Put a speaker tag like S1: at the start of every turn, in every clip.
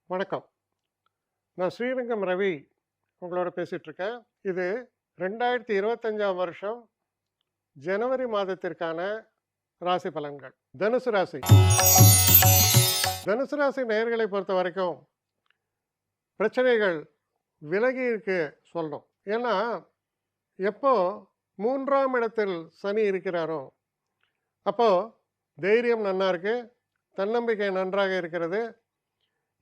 S1: வணக்கம். நான் ஸ்ரீரங்கம் ரவி உங்களோட பேசிகிட்ருக்கேன். இது 2025ஆம் வருஷம் ஜனவரி மாதத்திற்கான ராசி பலன்கள். தனுசு ராசி. தனுசு ராசி நேயர்களை பொறுத்த வரைக்கும் பிரச்சனைகள் விலகி இருக்கு சொல்லணும். ஏன்னா எப்போ 3ஆம் இடத்தில் சனி இருக்கிறாரோ அப்போ தைரியம் நன்னா இருக்கு, தன்னம்பிக்கை நன்றாக இருக்கிறது,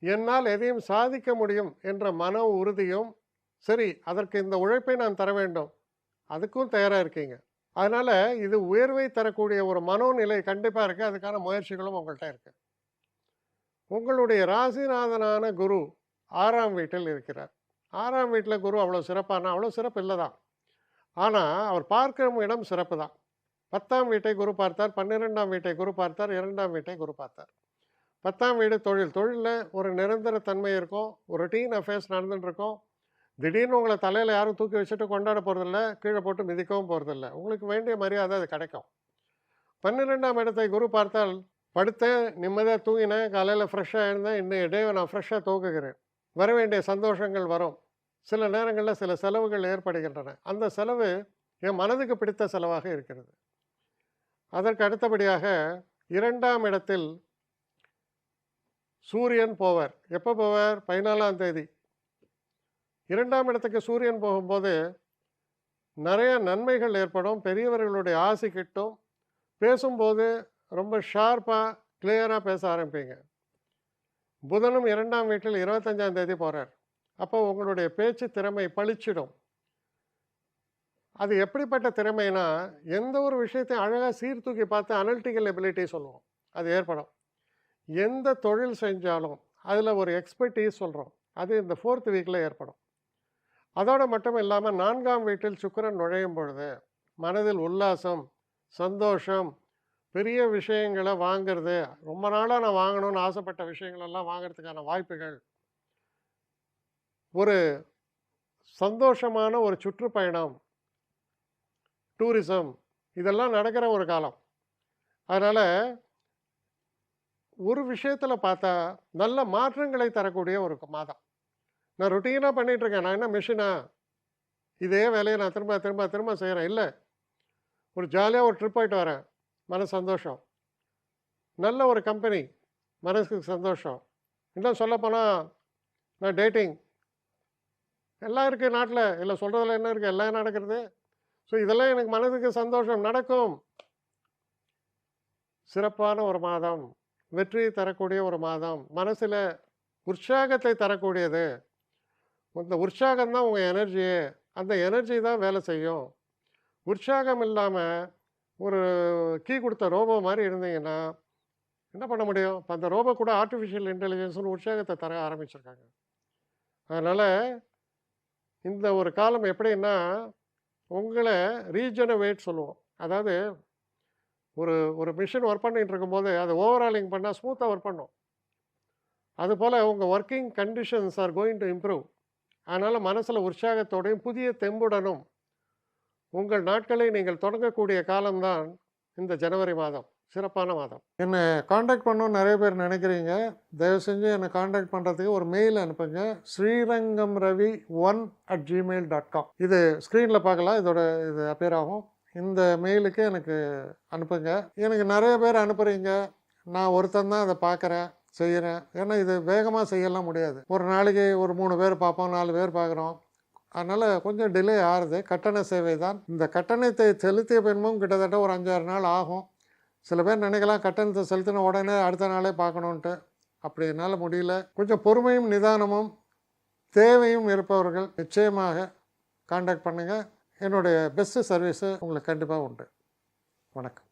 S1: என்னால் எதையும் சாதிக்க முடியும் என்ற மன உறுதியும், சரி அதற்கு இந்த உழைப்பை நான் தர வேண்டும், அதுக்கும் தயாராக இருக்கீங்க. அதனால் இது உயர்வை தரக்கூடிய ஒரு மனோநிலை கண்டிப்பாக இருக்குது. அதுக்கான முயற்சிகளும் உங்கள்கிட்ட இருக்குது. உங்களுடைய ராசிநாதனான குரு 6ஆம் வீட்டில் இருக்கிறார். 6ஆம் வீட்டில் குரு அவ்வளோ சிறப்பு இல்லை தான். ஆனால் அவர் பார்க்கும் இடம் சிறப்பு தான். 10ஆம் வீட்டை குரு பார்த்தார், 12ஆம் வீட்டை குரு பார்த்தார், 2ஆம் வீட்டை குரு பார்த்தார். 10ஆம் வீடு தொழிலில் ஒரு நிரந்தர தன்மை இருக்கும், ஒரு ரொட்டீன் அஃபேர்ஸ் நடந்துட்டு இருக்கும். திடீர்னு உங்களை தலையில் யாரும் தூக்கி வச்சுட்டு கொண்டாட போகிறதில்ல, கீழே போட்டு மிதிக்கவும் போகிறதில்ல. உங்களுக்கு வேண்டிய மரியாதை அது கிடைக்கும். 12ஆம் இடத்தை குரு பார்த்தால் படுத்தேன், நிம்மதியாக தூங்கினேன், காலையில் ஃப்ரெஷ்ஷாக இருந்தேன், இன்னும் டேவை நான் ஃப்ரெஷ்ஷாக துவக்குகிறேன். வர வேண்டிய சந்தோஷங்கள் வரும். சில நேரங்களில் சில செலவுகள் ஏற்படுகின்றன. அந்த செலவு என் மனதுக்கு பிடித்த செலவாக இருக்கிறது. அதற்கு அடுத்தபடியாக 2ஆம் இடத்தில் சூரியன் போவார். எப்போ போவார்? 14ஆம் தேதி. 2ஆம் இடத்துக்கு சூரியன் போகும்போது நிறைய நன்மைகள் ஏற்படும். பெரியவர்களுடைய ஆசை கிட்டும். பேசும்போது ரொம்ப ஷார்ப்பாக கிளியராக பேச ஆரம்பிப்பீங்க. புதனும் 2ஆம் வீட்டில் 25ஆம் தேதி போகிறார். அப்போ உங்களுடைய பேச்சு திறமை பளிச்சிடும். அது எப்படிப்பட்ட திறமைனா, எந்த ஒரு விஷயத்தையும் அழகாக சீர்தூக்கி பார்த்து அனலிட்டிக்கல் எபிலிட்டி சொல்லுவோம், அது ஏற்படும். எந்த தொழில் செஞ்சாலும் அதில் ஒரு எக்ஸ்பர்டீஸ் சொல்கிறோம், அது இந்த 4th வீக்கில் ஏற்படும். அதோடு மட்டும் இல்லாமல் 4ஆம் வீட்டில் சுக்கிரன் நுழையும் பொழுது மனதில் உல்லாசம், சந்தோஷம், பெரிய விஷயங்களை வாங்கிறது, ரொம்ப நாளாக நான் வாங்கணும்னு ஆசைப்பட்ட விஷயங்களெல்லாம் வாங்கிறதுக்கான வாய்ப்புகள், ஒரு சந்தோஷமான ஒரு சுற்றுப்பயணம், டூரிசம், இதெல்லாம் நடக்கிற ஒரு காலம். அதனால் ஒரு விஷயத்தில் பார்த்தா நல்ல மாற்றங்களை தரக்கூடிய ஒரு மாதம். நான் ரொட்டீனாக பண்ணிகிட்ருக்கேன், நான் என்ன மிஷினா, இதே வேலையை நான் திரும்ப திரும்ப திரும்ப செய்கிறேன் இல்லை. ஒரு ஜாலியாக ஒரு ட்ரிப் போயிட்டு வரேன், மனசு சந்தோஷம். நல்ல ஒரு கம்பெனி, மனசுக்கு சந்தோஷம். இன்னும் சொல்லப்போனால் நான் டேட்டிங், எல்லாம் இருக்குது நாட்டில், இல்லை சொல்கிறதுல என்ன இருக்குது, எல்லாம் நடக்கிறது. ஸோ இதெல்லாம் எனக்கு மனதுக்கு சந்தோஷம் நடக்கும். சிறப்பான ஒரு மாதம், வெற்றி தரக்கூடிய ஒரு மாதம், மனசில் உற்சாகத்தை தரக்கூடியது. இந்த உற்சாகம்தான் உங்கள் எனர்ஜியே. அந்த எனர்ஜி தான் வேலை செய்யும். உற்சாகம் இல்லாமல் ஒரு கீ கொடுத்த ரோபோ மாதிரி இருந்தீங்கன்னா என்ன பண்ண முடியும்? இப்போ அந்த ரோபோ கூட ஆர்டிஃபிஷியல் இன்டெலிஜென்ஸ்னு உற்சாகத்தை தர ஆரம்பிச்சிருக்காங்க. அதனால் இந்த ஒரு காலம் எப்படின்னா, உங்களை ரீஜெனவேட் சொல்லுவோம். அதாவது ஒரு ஒரு மிஷின் ஒர்க் பண்ணிகிட்டு இருக்கும்போது அது ஓவராலிங் பண்ணால் ஸ்மூத்தாக ஒர்க் பண்ணும். அதுபோல் உங்கள் working conditions are going to improve. அதனால் மனசில் உற்சாகத்தோடையும் புதிய தெம்புடனும் உங்கள் நாட்களை நீங்கள் தொடங்கக்கூடிய காலம்தான் இந்த ஜனவரி மாதம். சிறப்பான மாதம். என்னை காண்டாக்ட் பண்ணணும்னு நிறைய பேர் நினைக்கிறீங்க. தயவு செஞ்சு என்னை காண்டாக்ட் பண்ணுறதுக்கு ஒரு மெயில் அனுப்புங்க. srirangamravi1@gmail.com. இது ஸ்க்ரீனில் பார்க்கலாம், இது அப்பியர் ஆகும். இந்த மெயிலுக்கு எனக்கு அனுப்புங்க. எனக்கு நிறைய பேர் அனுப்புகிறீங்க, நான் ஒருத்தன் தான் அதை பார்க்குறேன், செய்கிறேன். ஏன்னா இது வேகமாக செய்யலாம் முடியாது. ஒரு நாளைக்கு ஒரு 3 பேர் பார்ப்போம், 4 பேர் பார்க்குறோம். அதனால் கொஞ்சம் டிலே ஆகுது. கட்டண சேவை தான். இந்த கட்டணத்தை செலுத்திய பின்பும் கிட்டத்தட்ட ஒரு 5-6 நாள் ஆகும். சில பேர் நினைக்கலாம் கட்டணத்தை செலுத்தின உடனே அடுத்த நாளே பார்க்கணுன்ட்டு. அப்படி என்னால் முடியல. கொஞ்சம் பொறுமையும் நிதானமும் தேவையும் இருப்பவர்கள் நிச்சயமாக காண்டாக்ட் பண்ணுங்கள். என்னுடைய பெஸ்ட்டு சர்வீஸு உங்களுக்கு கண்டிப்பாக உண்டு. வணக்கம்.